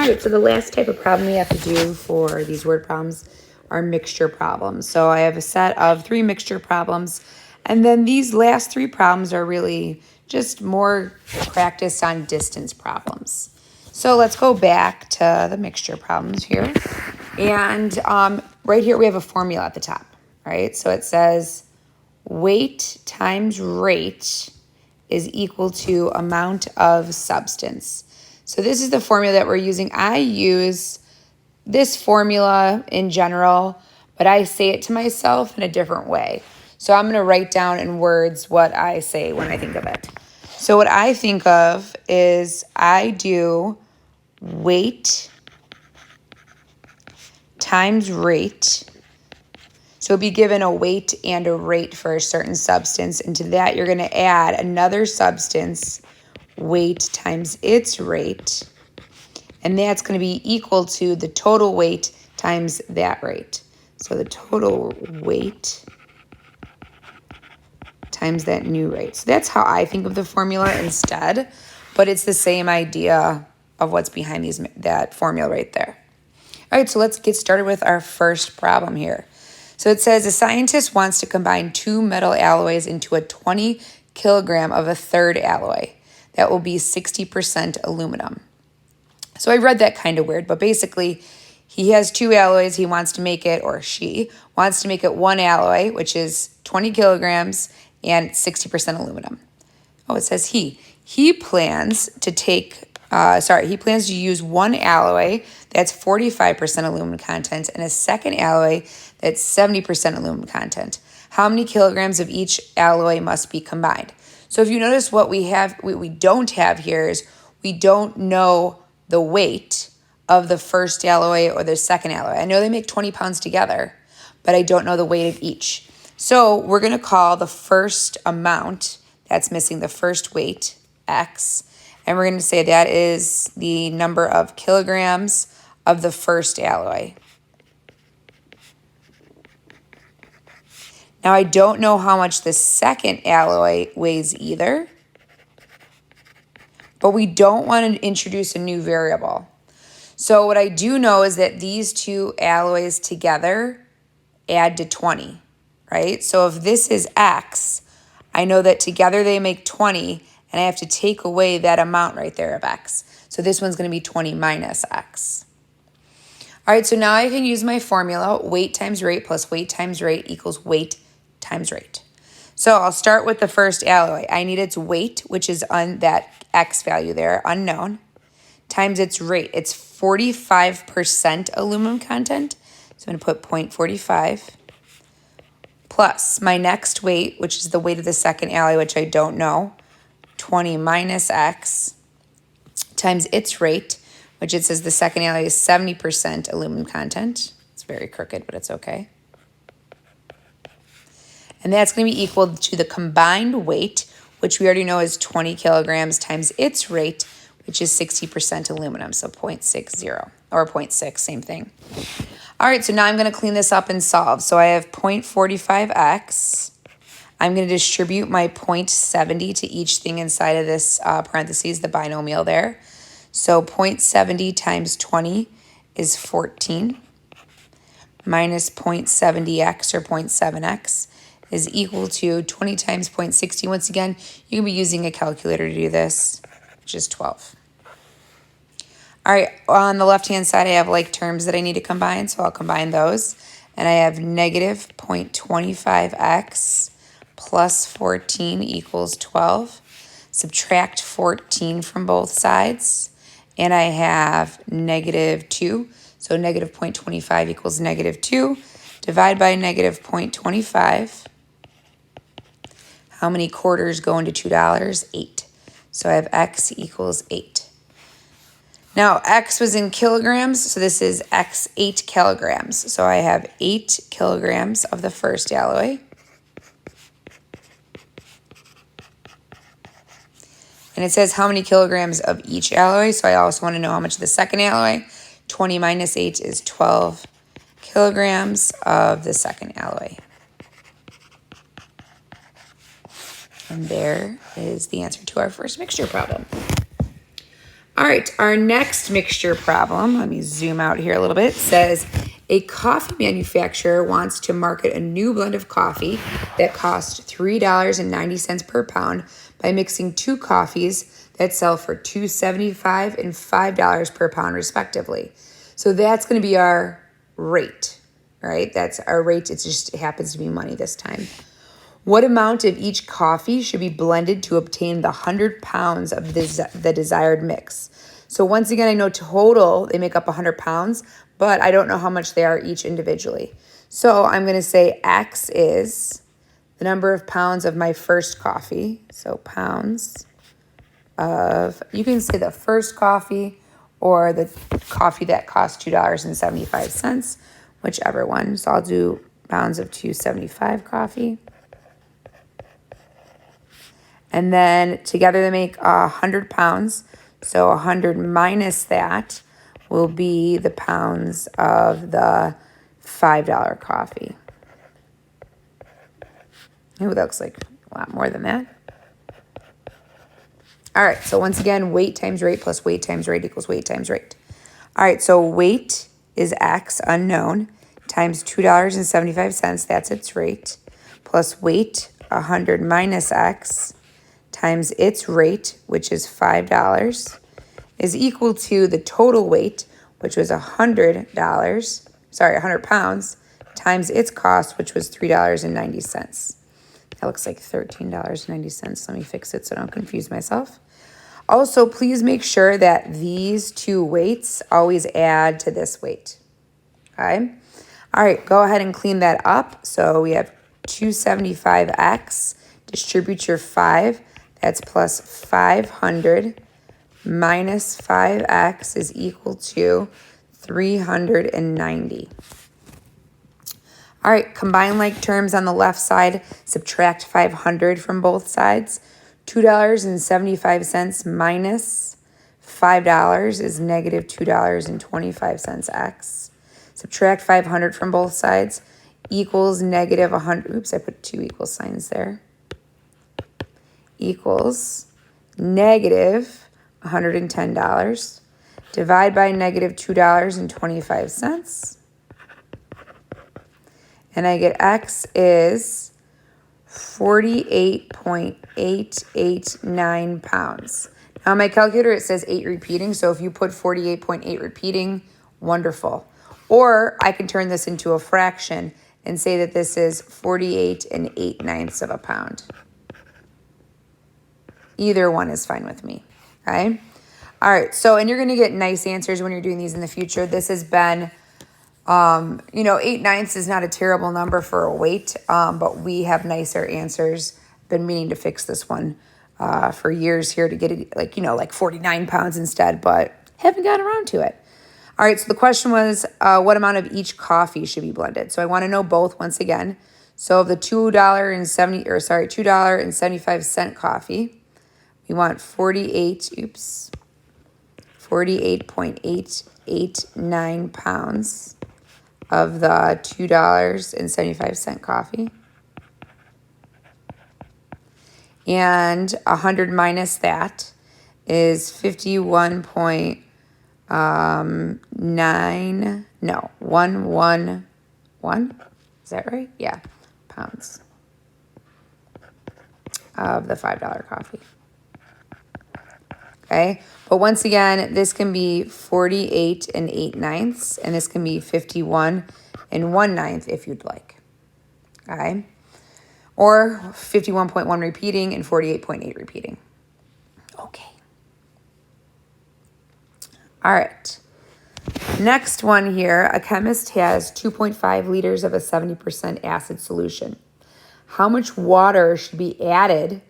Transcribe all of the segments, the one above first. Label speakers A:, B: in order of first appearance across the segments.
A: right, so the last type of problem we have to do for these word problems are mixture problems. So I have a set of 3 mixture problems, and then these last 3 problems are really just more practice on distance problems. So let's go back to the mixture problems here. And right here we have a formula at the top, right? So it says weight times rate is equal to amount of substance. So this is the formula that we're using. I use this formula in general, but I say it to myself in a different way. So I'm going to write down in words what I say when I think of it. So what I think of is I do weight times rate. So it'll be given a weight and a rate for a certain substance. And to that, you're going to add another substance, weight times its rate. And that's going to be equal to the total weight times that rate. So the total weight times that new rate. So that's how I think of the formula instead. But it's the same idea of what's behind that formula right there. All right, so let's get started with our first problem here. So it says a scientist wants to combine 2 metal alloys into a 20 kilogram of a third alloy. That will be 60% aluminum. So I read that kind of weird, but basically he has 2 alloys. He wants to make it, or she wants to make it 1 alloy, which is 20 kilograms and 60% aluminum. Oh, it says he. He plans to use 1 alloy that's 45% aluminum content and a second alloy that's 70% aluminum content. How many kilograms of each alloy must be combined? So if you notice what we don't have here is we don't know the weight of the first alloy or the second alloy. I know they make 20 pounds together, but I don't know the weight of each. So we're going to call the first amount that's missing, the first weight, X. And we're going to say that is the number of kilograms of the first alloy. Now, I don't know how much the second alloy weighs either, but we don't want to introduce a new variable. So what I do know is that these 2 alloys together add to 20, right? So if this is X, I know that together they make 20, and I have to take away that amount right there of X. So this one's going to be 20 minus X. All right, so now I can use my formula, weight times rate plus weight times rate equals weight times rate. So I'll start with the first alloy. I need its weight, which is on that X value there, unknown, times its rate. It's 45% aluminum content. So I'm going to put 0.45 plus my next weight, which is the weight of the second alloy, which I don't know, 20 minus X times its rate, which it says the second alloy is 70% aluminum content. It's very crooked, but it's okay. And that's going to be equal to the combined weight, which we already know is 20 kilograms times its rate, which is 60% aluminum, so 0.60 or 0.6, same thing. All right, so now I'm going to clean this up and solve. So I have 0.45x. I'm going to distribute my 0.70 to each thing inside of this parentheses, the binomial there. So 0.70 times 20 is 14 minus 0.70x or 0.7x is equal to 20 times 0.60. Once again, you can be using a calculator to do this, which is 12. All right, on the left-hand side, I have like terms that I need to combine, so I'll combine those. And I have negative 0.25x plus 14 equals 12. Subtract 14 from both sides, and I have negative 2. So negative 0.25 equals negative 2. Divide by negative 0.25. How many quarters go into $2? 8. So I have x equals 8. Now, x was in kilograms, so this is x 8 kilograms. So I have 8 kilograms of the first alloy. And it says how many kilograms of each alloy, so I also want to know how much of the second alloy. 20 minus 8 is 12 kilograms of the second alloy. And there is the answer to our first mixture problem. All right, our next mixture problem, let me zoom out here a little bit, says a coffee manufacturer wants to market a new blend of coffee that costs $3.90 per pound by mixing two coffees that sell for $2.75 and $5 per pound respectively. So that's going to be our rate, right? That's our rate. It happens to be money this time. What amount of each coffee should be blended to obtain the 100 pounds of the desired mix? So once again, I know total, they make up 100 pounds, but I don't know how much they are each individually. So I'm going to say X is the number of pounds of my first coffee. So pounds of, you can say the first coffee or the coffee that costs $2.75, whichever one. So I'll do pounds of $2.75 coffee. And then together they make 100 pounds. So 100 minus that will be the pounds of the $5 coffee. Ooh, that looks like a lot more than that. All right, so once again, weight times rate plus weight times rate equals weight times rate. All right, so weight is X, unknown, times $2.75, that's its rate, plus weight, 100 minus X, times its rate, which is $5, is equal to the total weight, which was $100 pounds, times its cost, which was $3.90. That looks like $13.90. Let me fix it so I don't confuse myself. Also, please make sure that these two weights always add to this weight. Okay? All right, go ahead and clean that up. So we have 275X, distribute your 5. That's plus 500 minus 5X is equal to 390. All right, combine like terms on the left side. Subtract 500 from both sides. $2.75 minus $5 is negative $2.25 X. Subtract 500 from both sides equals negative 100. Oops, I put two equal signs there. Equals negative $110. Divide by negative $2.25. And I get X is 48.889 pounds. Now on my calculator, it says 8 repeating. So if you put 48.8 repeating, wonderful. Or I can turn this into a fraction and say that this is 48 8/9 of a pound. Either one is fine with me, okay? All right, so, and you're going to get nice answers when you're doing these in the future. This has been, 8/9 is not a terrible number for a weight, but we have nicer answers. Been meaning to fix this one for years here to get it like 49 pounds instead, but haven't gotten around to it. All right, so the question was what amount of each coffee should be blended? So I want to know both once again. So of the $2.75 coffee, we want 48.889 pounds of the $2.75 coffee. And 100 minus that is 111. Is that right? Yeah, pounds of the $5 coffee. Okay, but once again, this can be 48 8/9, and this can be 51 1/9 if you'd like. Okay, or 51.1 repeating and 48.8 repeating. Okay. All right. Next one here, a chemist has 2.5 liters of a 70% acid solution. How much water should be added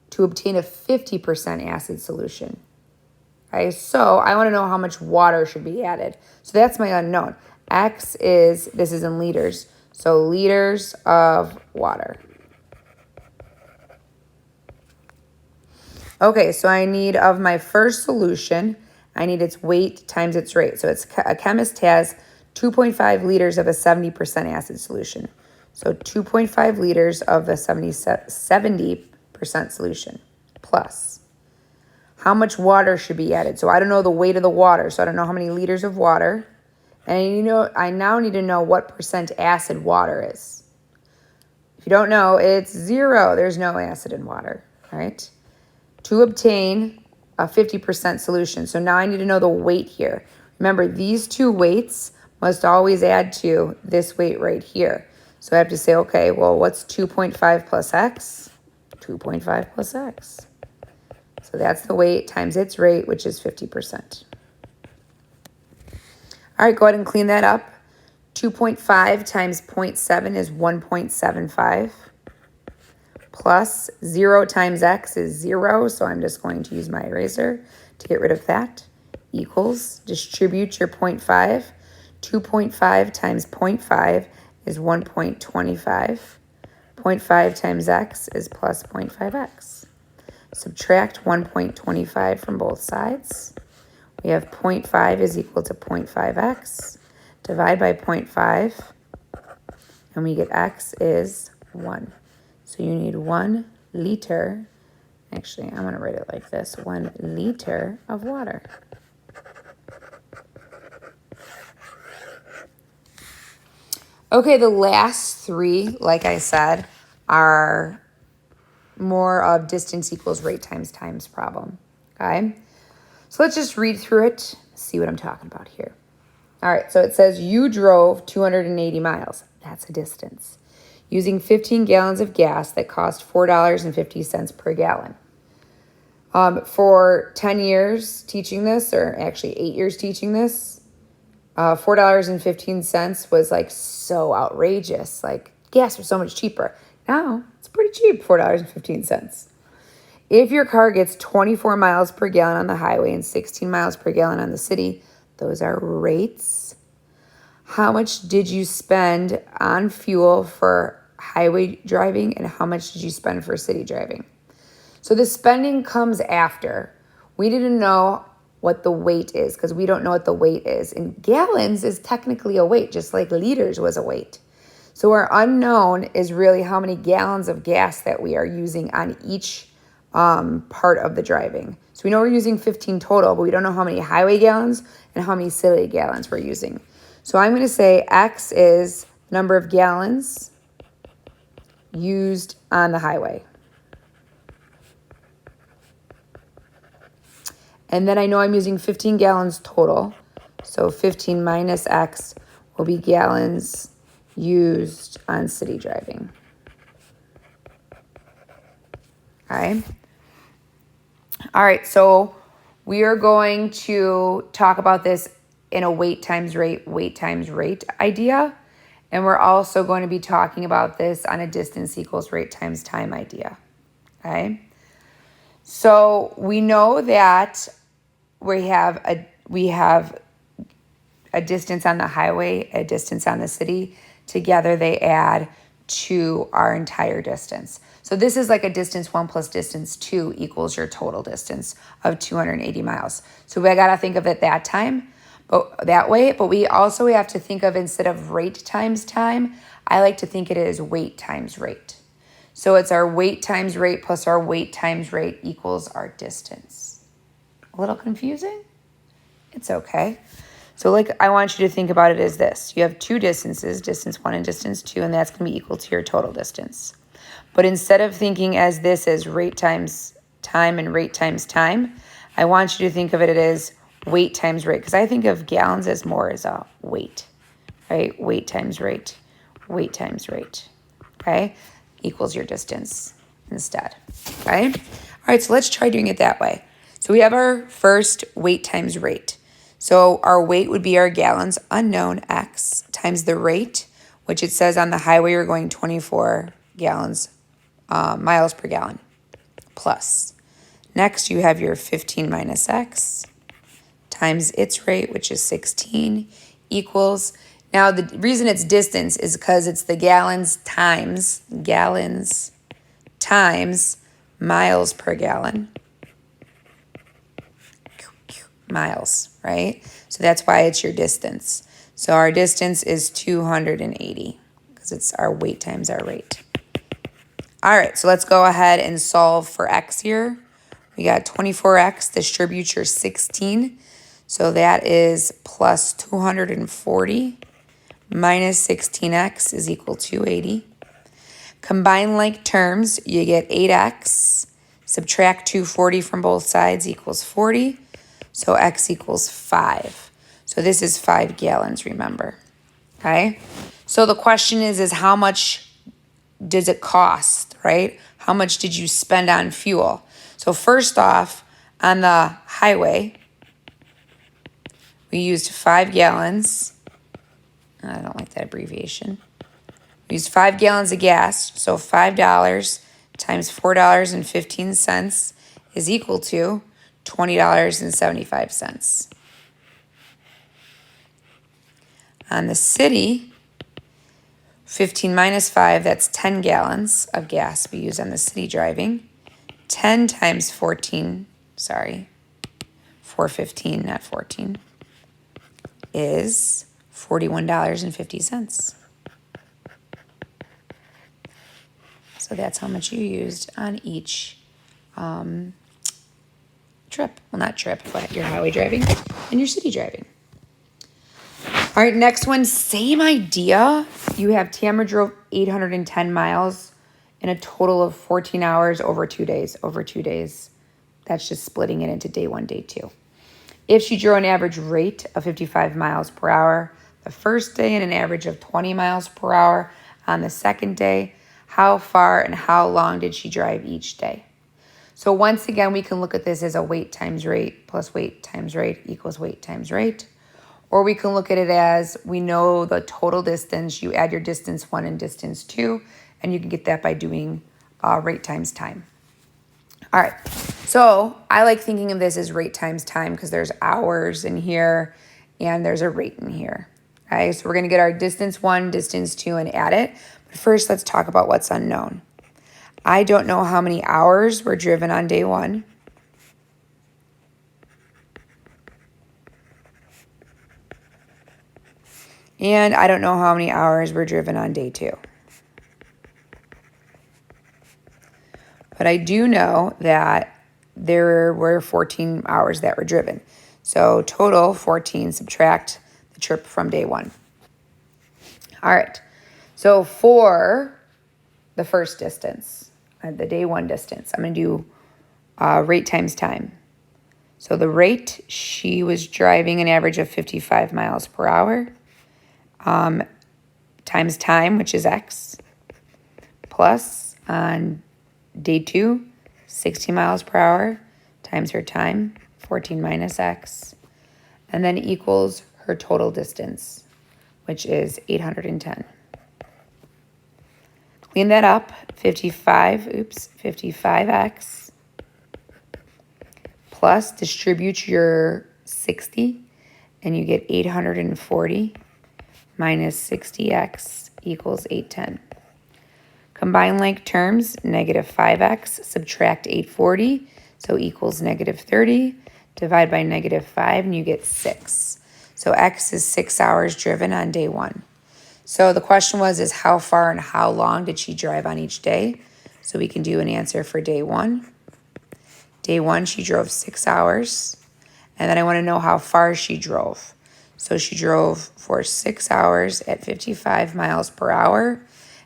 A: to obtain a 50% acid solution? Okay, so I want to know how much water should be added. So that's my unknown. X is, this is in liters, so liters of water. Okay, so I need of my first solution, I need its weight times its rate. So it's a chemist has 2.5 liters of a 70% acid solution. So 2.5 liters of a 70% solution plus how much water should be added. So I don't know the weight of the water, so I don't know how many liters of water. And I now need to know what % acid water is. If you don't know, it's 0. There's no acid in water, all right? To obtain a 50% solution. So now I need to know the weight here. Remember, these two weights must always add to this weight right here. So I have to say, okay, well, what's 2.5 plus x? 2.5 plus x. So that's the weight times its rate, which is 50%. All right, go ahead and clean that up. 2.5 times 0.7 is 1.75. Plus 0 times x is 0, so I'm just going to use my eraser to get rid of that. Equals, distribute your 0.5. 2.5 times 0.5 is 1.25. 0.5 times x is plus 0.5x. Subtract 1.25 from both sides. We have 0.5 is equal to 0.5x. Divide by 0.5, and we get x is 1. So you need 1 liter. Actually, I'm going to write it like this. 1 liter of water. Okay, the last three, like I said, are more of distance equals rate times times problem. Okay? So let's just read through it, see what I'm talking about here. All right, so it says you drove 280 miles. That's a distance. Using 15 gallons of gas that cost $4.50 per gallon. For 10 years teaching this, or actually 8 years teaching this, $4.15 was like so outrageous. Like gas was so much cheaper. Now it's pretty cheap, $4.15. If your car gets 24 miles per gallon on the highway and 16 miles per gallon on the city, those are rates. How much did you spend on fuel for highway driving and how much did you spend for city driving? So the spending comes after. We didn't know what the weight is because we don't know what the weight is. And gallons is technically a weight, just like liters was a weight. So our unknown is really how many gallons of gas that we are using on each part of the driving. So we know we're using 15 total, but we don't know how many highway gallons and how many city gallons we're using. So I'm going to say X is number of gallons used on the highway. And then I know I'm using 15 gallons total. So 15 minus X will be gallons used on city driving. Okay. All right, so we are going to talk about this in a weight times rate idea. And we're also going to be talking about this on a distance equals rate times time idea. Okay. So we know that we have a distance on the highway, a distance on the city. Together they add to our entire distance. So this is like a distance 1 plus distance 2 equals your total distance of 280 miles. So we got to think of it that way, but we also have to think of, instead of rate times time, I like to think it is weight times rate. So it's our weight times rate plus our weight times rate equals our distance. A little confusing? It's okay. So I want you to think about it as this. You have two distances, distance 1 and distance 2, and that's going to be equal to your total distance. But instead of thinking as this as rate times time and rate times time, I want you to think of it as weight times rate, because I think of gallons as more as a weight, right? Weight times rate, okay? Equals your distance instead, okay? All right, so let's try doing it that way. So we have our first weight times rate. So our weight would be our gallons, unknown, X, times the rate, which it says on the highway we're going 24 miles per gallon, plus. Next, you have your 15 minus X times its rate, which is 16, equals. Now, the reason it's distance is because it's the gallons times miles per gallon. Miles, right? So that's why it's your distance. So our distance is 280 because it's our weight times our rate. All right, so let's go ahead and solve for X here. We got 24x distributes your 16. So that is plus 240 minus 16x is equal to 80. Combine like terms, you get 8x. Subtract 240 from both sides equals 40. So x equals 5. So this is 5 gallons, remember. Okay? So the question is how much does it cost, right? How much did you spend on fuel? So first off, on the highway, we used 5 gallons. I don't like that abbreviation. We used 5 gallons of gas, so $5 times $4.15 is equal to $20.75. On the city, 15 minus 5, that's 10 gallons of gas we use on the city driving. 10 times 14, 415, not 14, is $41.50. So that's how much you used on each trip. Well, not trip, but your highway driving and your city driving. All right, next one, same idea. You have Tamara drove 810 miles in a total of 14 hours over 2 days. That's just splitting it into day 1, day 2. If she drove an average rate of 55 miles per hour the first day and an average of 20 miles per hour on the second day, how far and how long did she drive each day? So once again, we can look at this as a weight times rate plus weight times rate equals weight times rate. Or we can look at it as we know the total distance, you add your distance 1 and distance 2, and you can get that by doing rate times time. All right, so I like thinking of this as rate times time because there's hours in here and there's a rate in here. Okay, so we're gonna get our distance 1, distance 2, and add it. But first, let's talk about what's unknown. I don't know how many hours were driven on day 1. And I don't know how many hours were driven on day 2. But I do know that there were 14 hours that were driven. So total 14, subtract the trip from day 1. All right. So for the first distance, the day 1 distance, I'm going to do rate times time. So the rate, she was driving an average of 55 miles per hour. Times time, which is x, plus on day 2, 60 miles per hour, times her time, 14 minus x, and then equals her total distance, which is 810. Clean that up, 55x, plus distribute your 60, and you get 840. Minus 60x equals 810. Combine like terms, negative 5x, subtract 840, so equals negative 30. Divide by negative 5, and you get 6. So x is 6 hours driven on day 1. So the question is how far and how long did she drive on each day? So we can do an answer for day 1. Day 1, she drove 6 hours. And then I want to know how far she drove. So she drove for 6 hours at 55 miles per hour,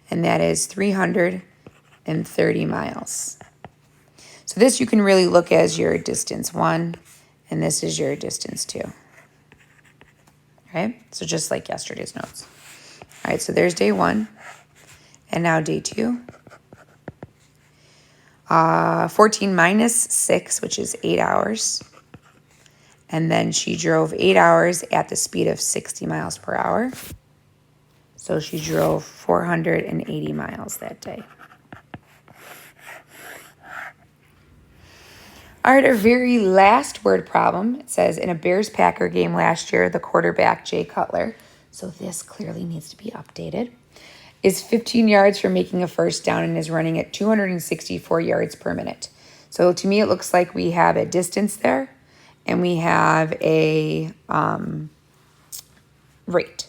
A: and that is 330 miles. So this you can really look as your distance 1, and this is your distance 2. Okay, so just like yesterday's notes. All right, so there's day 1, and now day 2. 14 minus 6, which is 8 hours. And then she drove 8 hours at the speed of 60 miles per hour. So she drove 480 miles that day. All right, our very last word problem. It says, in a Bears-Packer game last year, the quarterback, Jay Cutler, so this clearly needs to be updated, is 15 yards from making a first down and is running at 264 yards per minute. So to me, it looks like we have a distance there. And we have a rate.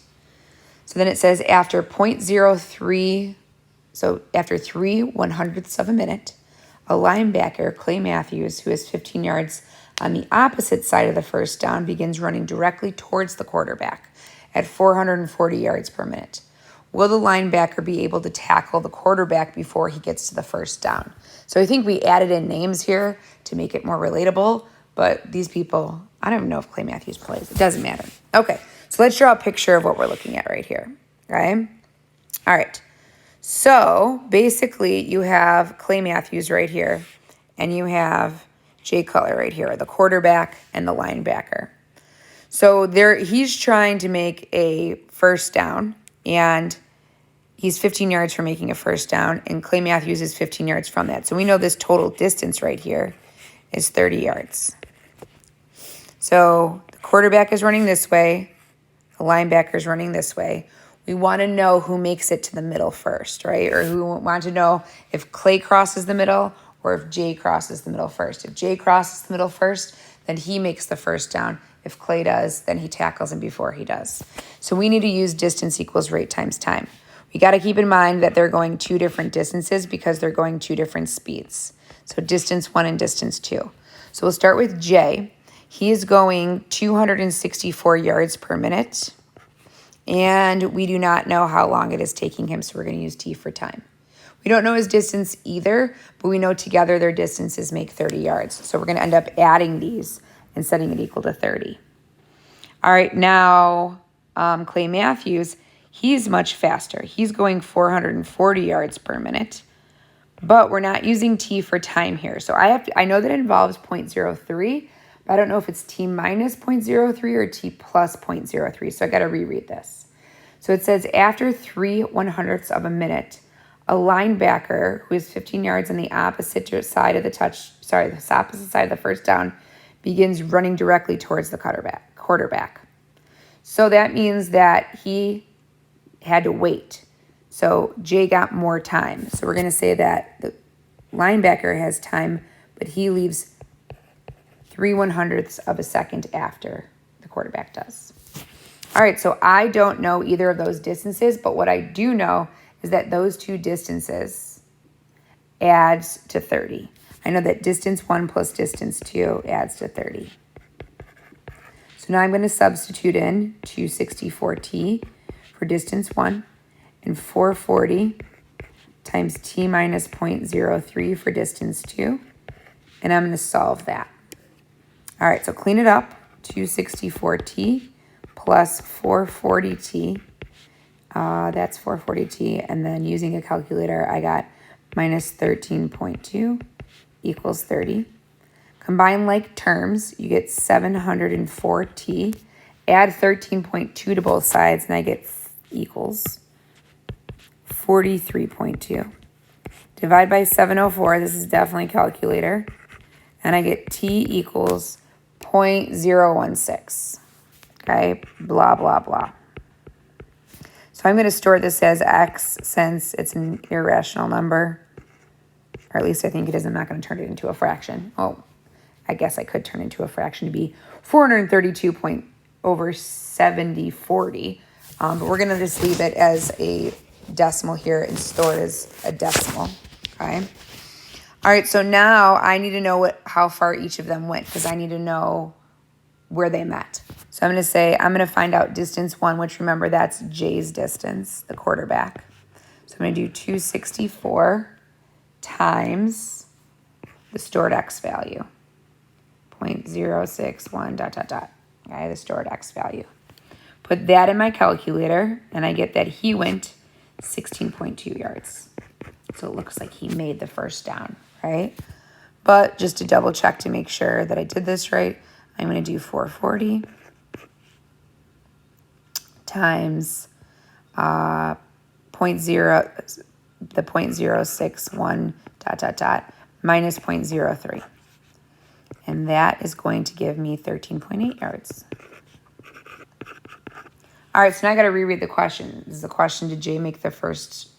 A: So then it says after 0.03, so after 3/100ths of a minute, A linebacker, Clay Matthews, who is 15 yards on the opposite side of the first down, begins running directly towards the quarterback at 440 yards per minute. Will the linebacker be able to tackle the quarterback before he gets to the first down? So I think we added in names here to make it more relatable, but these people, I don't even know if Clay Matthews plays. It doesn't matter. Okay, so let's draw a picture of what we're looking at right here, okay? All right, so basically you have Clay Matthews right here, and you have Jay Cutler right here, the quarterback and the linebacker. So he's trying to make a first down, and he's 15 yards from making a first down, and Clay Matthews is 15 yards from that. So we know this total distance right here is 30 yards. So the quarterback is running this way, the linebacker is running this way. We want to know who makes it to the middle first, right? Or we want to know if Clay crosses the middle or if Jay crosses the middle first. If Jay crosses the middle first, then he makes the first down. If Clay does, then he tackles him before he does. So we need to use distance equals rate times time. We got to keep in mind that they're going two different distances because they're going two different speeds. So distance 1 and distance 2. So we'll start with Jay. He is going 264 yards per minute. And we do not know how long it is taking him, so we're going to use T for time. We don't know his distance either, but we know together their distances make 30 yards. So we're going to end up adding these and setting it equal to 30. All right, now Clay Matthews, he's much faster. He's going 440 yards per minute, but we're not using T for time here. So I know that it involves 0.03, but I don't know if it's T minus 0.03 or T plus 0.03, so I got to reread this. So it says after 3/100ths of a minute, a linebacker who is 15 yards on the opposite side of the opposite side of the first down begins running directly towards the quarterback. So that means that he had to wait. So Jay got more time. So we're going to say that the linebacker has time, but he leaves 3/100ths of a second after the quarterback does. All right, so I don't know either of those distances, but what I do know is that those two distances adds to 30. I know that distance 1 plus distance 2 adds to 30. So now I'm going to substitute in 264t for distance 1 and 440 times t minus 0.03 for distance 2, and I'm going to solve that. All right, so clean it up. 264t plus 440t. That's 440t. And then using a calculator, I got minus 13.2 equals 30. Combine like terms, you get 704t. Add 13.2 to both sides, and I get equals 43.2. Divide by 704. This is definitely calculator. And I get t equals 0.016. Okay, blah, blah, blah. So I'm going to store this as x since it's an irrational number. Or at least I think it is. I'm not going to turn it into a fraction. Oh, I guess I could turn it into a fraction to be 432.7040. But we're going to just leave it as a decimal here and store it as a decimal. Okay. All right, so now I need to know how far each of them went because I need to know where they met. So I'm going to say, I'm going to find out distance 1, which remember that's Jay's distance, the quarterback. So I'm going to do 264 times the stored x value, 0.061 ... Okay, the stored x value. Put that in my calculator, and I get that he went 16.2 yards. So it looks like he made the first down, right? But just to double check to make sure that I did this right, I'm going to do 440 times the 0.061 ... minus 0.03. And that is going to give me 13.8 yards. All right, so now I got to reread the question. Is the question, did Jay make the first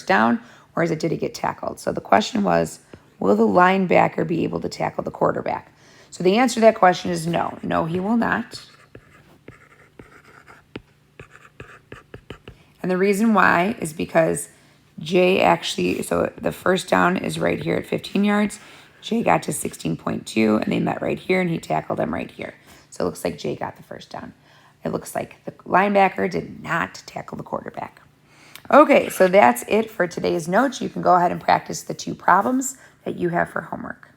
A: down, or did he get tackled? So the question was, will the linebacker be able to tackle the quarterback? So the answer to that question is no. No, he will not. And the reason why is because Jay actually, so the first down is right here at 15 yards. Jay got to 16.2, and they met right here, and he tackled him right here. So it looks like Jay got the first down. It looks like the linebacker did not tackle the quarterback. Okay, so that's it for today's notes. You can go ahead and practice the 2 problems that you have for homework.